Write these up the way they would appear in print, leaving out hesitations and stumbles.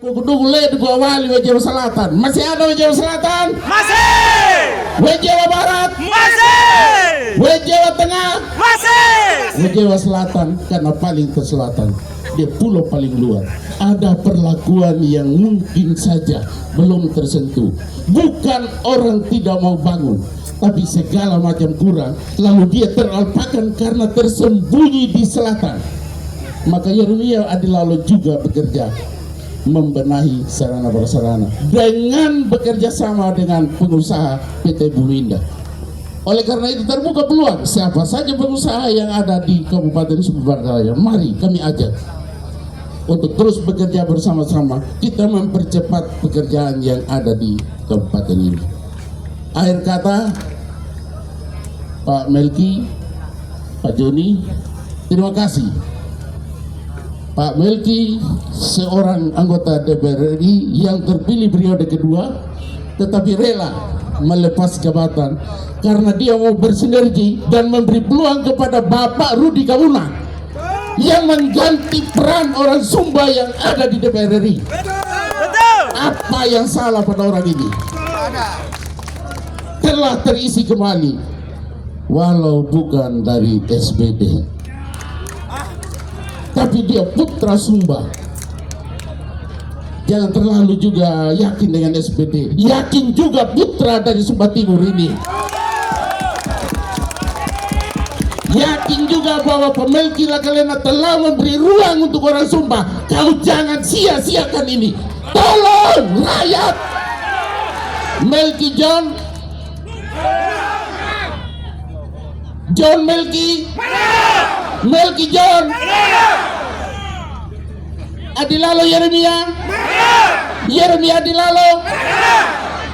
Kudule di Gua Wali Jawa Selatan. Masih ada Jawa Selatan? Masih. Jawa Barat? Masih. Jawa Tengah? Masih. Jawa Selatan karena paling ke selatan. Dia pulau paling luar. Ada perlakuan yang mungkin saja belum tersentuh. Bukan orang tidak mau bangun, tapi segala macam kurang. Lalu dia teralpakan karena tersembunyi di selatan. Maka Yeremia Adilallo juga bekerja membenahi sarana prasarana dengan bekerja sama dengan pengusaha PT Buminda. Oleh karena itu terbuka peluang siapa saja pengusaha yang ada di Kabupaten Sumber Daya, mari kami ajak untuk terus bekerja bersama-sama. Kita mempercepat pekerjaan yang ada di kabupaten ini. Akhir kata, Pak Melki, Pak Joni, terima kasih. Pak Melki seorang anggota DPR RI yang terpilih periode kedua, tetapi rela melepas jabatan karena dia mau bersinergi dan memberi peluang kepada Bapak Rudi Kauna yang mengganti peran orang Sumba yang ada di DPR RI. Apa yang salah pada orang ini? Telah terisi kembali, walau bukan dari SPD. Tapi dia putra Sumba. Jangan terlalu juga yakin dengan SPD. Yakin juga putra dari Sumba Timur ini. Yakin juga bahwa Pak Melki Lakalena telah memberi ruang untuk orang Sumba. Kau jangan sia-siakan ini. Tolong rakyat. Melki John Melki. Melki John Adilallo Yeremia Adilallo.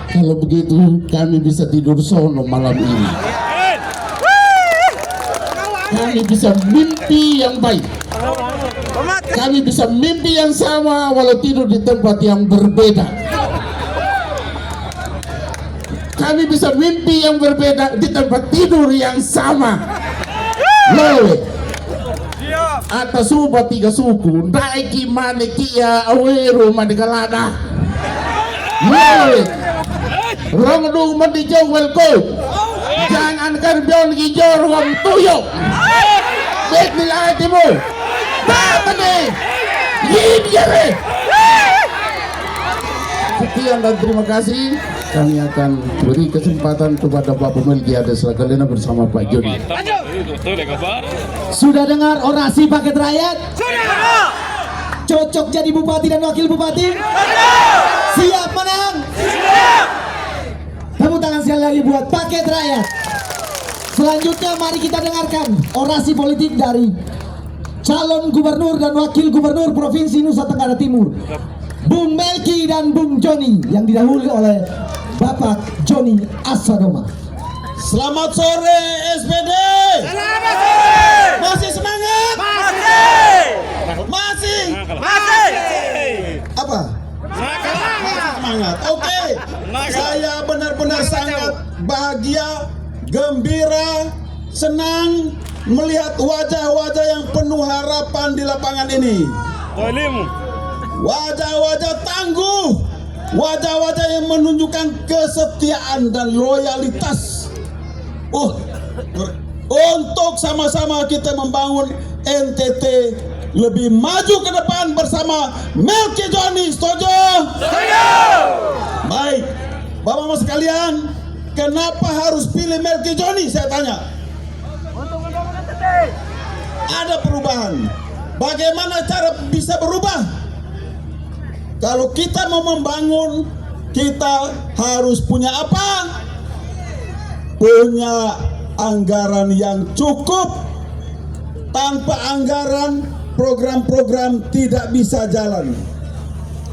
Kalau begitu kami bisa tidur sono malam ini. Kami bisa mimpi yang baik. Kami bisa mimpi yang sama walau tidur di tempat yang berbeda. Kami bisa mimpi yang berbeda di tempat tidur yang sama. Loh, atas Sumba 3 suku, Daiki, Manikia, Aweru, Manikalada. Loh, Rongdung Mandijong Welko. Jangan karbion gijor wang tuyo. Bet nila atimu. Tatane. Yidiyare. Sekian dan terima kasih. Kami akan beri kesempatan kepada Bapak Melki Lakalena bersama Pak Joni. Sudah dengar orasi paket rakyat? Sudah. Cocok jadi bupati dan wakil bupati? Siap menang? Siap. Tepuk tangan sekali lagi buat paket rakyat. Selanjutnya mari kita dengarkan orasi politik dari calon gubernur dan wakil gubernur Provinsi Nusa Tenggara Timur, Bung Melki dan Bung Joni, yang didahului oleh Bapak Joni Asadoma. Selamat sore SPD. Selamat sore. Masih semangat? Masih. Masih? Apa? Semangat. Semangat. Oke. Saya benar-benar sangat bahagia, gembira, senang melihat wajah-wajah yang penuh harapan di lapangan ini. Wajah-wajah tangguh, wajah-wajah yang menunjukkan kesetiaan dan loyalitas. Untuk sama-sama kita membangun NTT lebih maju ke depan bersama Melki Joni. Setuju? Setuju. Baik, Bapak-Bapak sekalian, kenapa harus pilih Melki Joni? Saya tanya. Ada perubahan. Bagaimana cara bisa berubah? Kalau kita mau membangun, kita harus punya apa? Punya anggaran yang cukup. Tanpa anggaran, program-program tidak bisa jalan.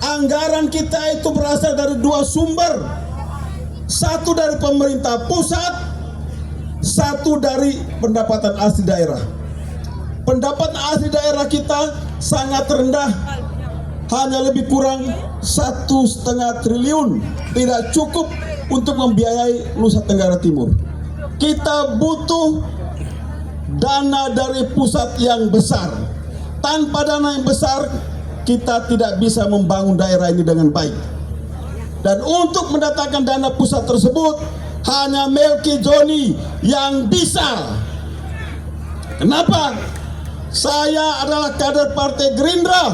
Anggaran kita itu berasal dari 2 sumber. Satu dari pemerintah pusat, satu dari pendapatan asli daerah. Pendapatan asli daerah kita sangat rendah, hanya lebih kurang 1,5 triliun. Tidak cukup untuk membiayai Nusa Tenggara Timur. Kita butuh dana dari pusat yang besar. Tanpa dana yang besar, kita tidak bisa membangun daerah ini dengan baik. Dan untuk mendatangkan dana pusat tersebut hanya Melki Joni yang bisa. Kenapa? Saya adalah kader Partai Gerindra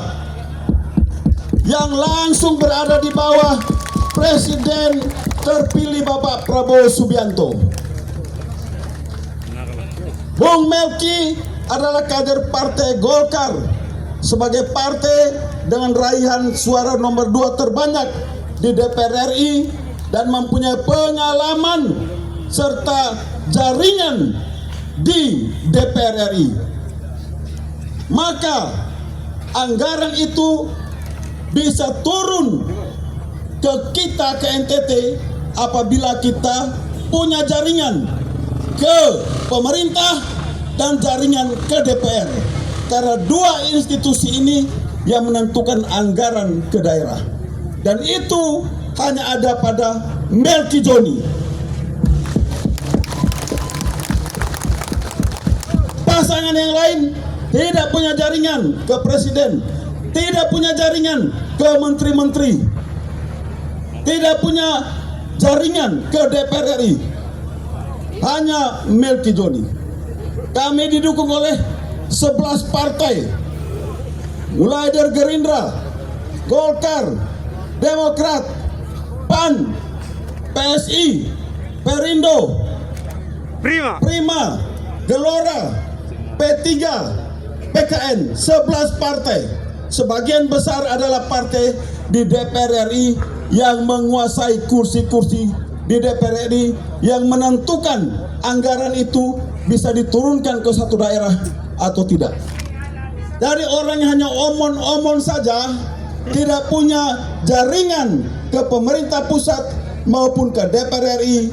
yang langsung berada di bawah Presiden terpilih Bapak Prabowo Subianto. Bung Melki adalah kader Partai Golkar sebagai partai dengan raihan suara nomor 2 terbanyak di DPR RI dan mempunyai pengalaman serta jaringan di DPR RI. Maka anggaran itu bisa turun ke kita, ke NTT, apabila kita punya jaringan ke pemerintah dan jaringan ke DPR. Karena dua institusi ini yang menentukan anggaran ke daerah. Dan itu hanya ada pada Melki Joni. Pasangan yang lain tidak punya jaringan ke presiden, tidak punya jaringan ke menteri-menteri, tidak punya jaringan ke DPR RI. Hanya Melki Joni. Kami didukung oleh 11 partai, mulai dari Gerindra, Golkar, Demokrat, PAN, PSI, Perindo, Prima, Gelora, P3, PKN, 11 partai. Sebagian besar adalah partai di DPR RI yang menguasai kursi-kursi di DPR RI yang menentukan anggaran itu bisa diturunkan ke satu daerah atau tidak. Dari orang yang hanya omong-omong saja, tidak punya jaringan ke pemerintah pusat maupun ke DPR RI,